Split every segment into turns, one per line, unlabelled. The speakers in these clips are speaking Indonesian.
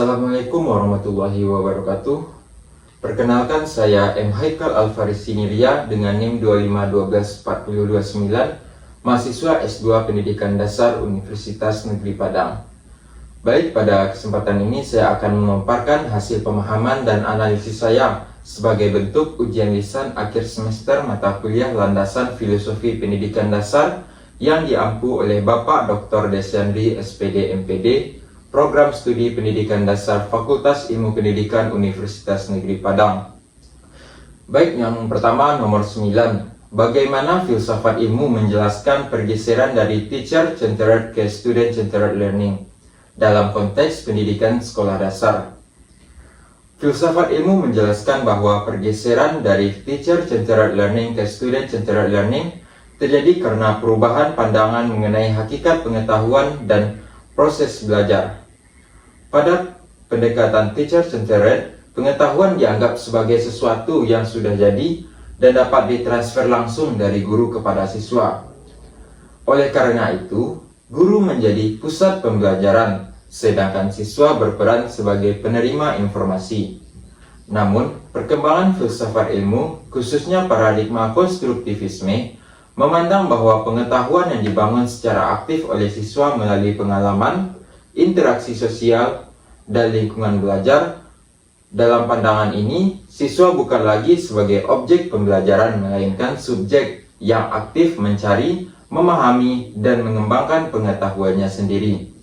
Assalamualaikum warahmatullahi wabarakatuh. Perkenalkan, saya M. Haikal Alfarisi Niria dengan NIM 2512429, mahasiswa S2 Pendidikan Dasar Universitas Negeri Padang. Baik, pada kesempatan ini saya akan memaparkan hasil pemahaman dan analisis saya sebagai bentuk ujian lisan akhir semester mata kuliah landasan Filosofi Pendidikan Dasar yang diampu oleh Bapak Dr. Desandri SPD MPD, Program Studi Pendidikan Dasar Fakultas Ilmu Pendidikan Universitas Negeri Padang. Baik, yang pertama nomor 9. Bagaimana filsafat ilmu menjelaskan pergeseran dari teacher-centered ke student-centered learning dalam konteks pendidikan sekolah dasar? Filsafat ilmu menjelaskan bahwa pergeseran dari teacher-centered learning ke student-centered learning terjadi karena perubahan pandangan mengenai hakikat pengetahuan dan proses belajar. Pada pendekatan teacher-centered, pengetahuan dianggap sebagai sesuatu yang sudah jadi dan dapat ditransfer langsung dari guru kepada siswa. Oleh karena itu, guru menjadi pusat pembelajaran, sedangkan siswa berperan sebagai penerima informasi. Namun, perkembangan filsafat ilmu, khususnya paradigma konstruktivisme, memandang bahwa pengetahuan yang dibangun secara aktif oleh siswa melalui pengalaman, interaksi sosial, dan lingkungan belajar. Dalam pandangan ini, siswa bukan lagi sebagai objek pembelajaran, melainkan subjek yang aktif mencari, memahami, dan mengembangkan pengetahuannya sendiri.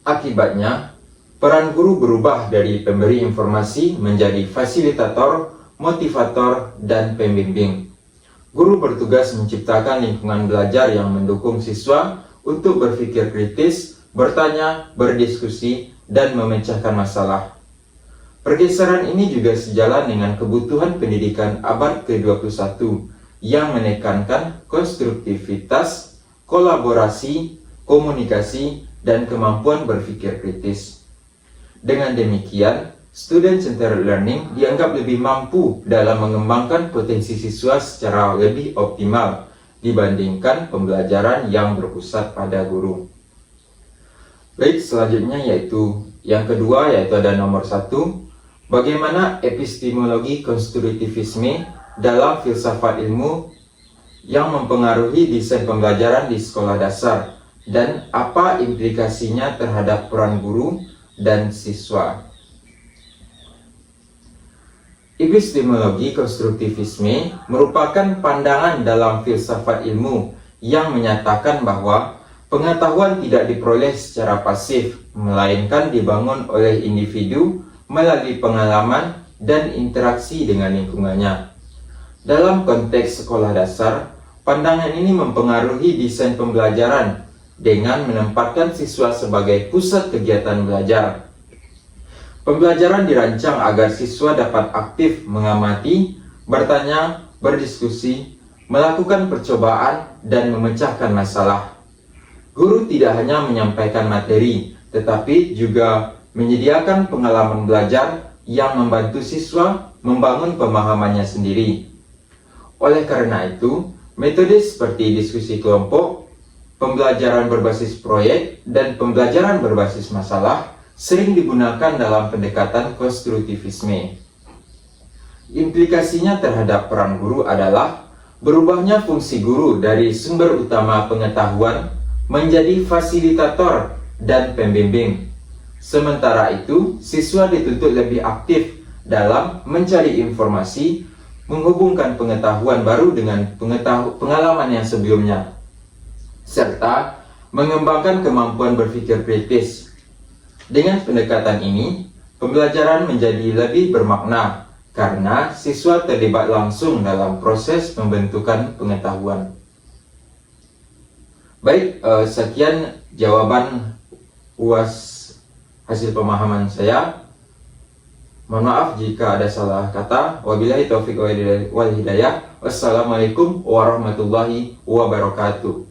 Akibatnya, peran guru berubah dari pemberi informasi menjadi fasilitator, motivator, dan pembimbing. Guru bertugas menciptakan lingkungan belajar yang mendukung siswa untuk berpikir kritis, bertanya, berdiskusi, dan memecahkan masalah. Pergeseran ini juga sejalan dengan kebutuhan pendidikan abad ke-21 yang menekankan konstruktivitas, kolaborasi, komunikasi, dan kemampuan berpikir kritis. Dengan demikian, student-centered learning dianggap lebih mampu dalam mengembangkan potensi siswa secara lebih optimal dibandingkan pembelajaran yang berpusat pada guru. Baik, selanjutnya yaitu yang kedua, yaitu ada nomor 1. Bagaimana epistemologi konstruktivisme dalam filsafat ilmu yang mempengaruhi desain pembelajaran di sekolah dasar dan apa implikasinya terhadap peran guru dan siswa. Epistemologi konstruktivisme merupakan pandangan dalam filsafat ilmu yang menyatakan bahwa pengetahuan tidak diperoleh secara pasif, melainkan dibangun oleh individu melalui pengalaman dan interaksi dengan lingkungannya. Dalam konteks sekolah dasar, pandangan ini mempengaruhi desain pembelajaran dengan menempatkan siswa sebagai pusat kegiatan belajar. Pembelajaran dirancang agar siswa dapat aktif mengamati, bertanya, berdiskusi, melakukan percobaan, dan memecahkan masalah. Guru tidak hanya menyampaikan materi, tetapi juga menyediakan pengalaman belajar yang membantu siswa membangun pemahamannya sendiri. Oleh karena itu, metode seperti diskusi kelompok, pembelajaran berbasis proyek, dan pembelajaran berbasis masalah sering digunakan dalam pendekatan konstruktivisme. Implikasinya terhadap peran guru adalah berubahnya fungsi guru dari sumber utama pengetahuan menjadi fasilitator dan pembimbing. Sementara itu, siswa dituntut lebih aktif dalam mencari informasi, menghubungkan pengetahuan baru dengan pengalaman yang sebelumnya, serta mengembangkan kemampuan berpikir kritis. Dengan pendekatan ini, pembelajaran menjadi lebih bermakna karena siswa terlibat langsung dalam proses pembentukan pengetahuan. Baik, sekian jawaban UAS hasil pemahaman saya. Mohon maaf jika ada salah kata. Wabillahi taufiq wal hidayah. Wassalamualaikum warahmatullahi wabarakatuh.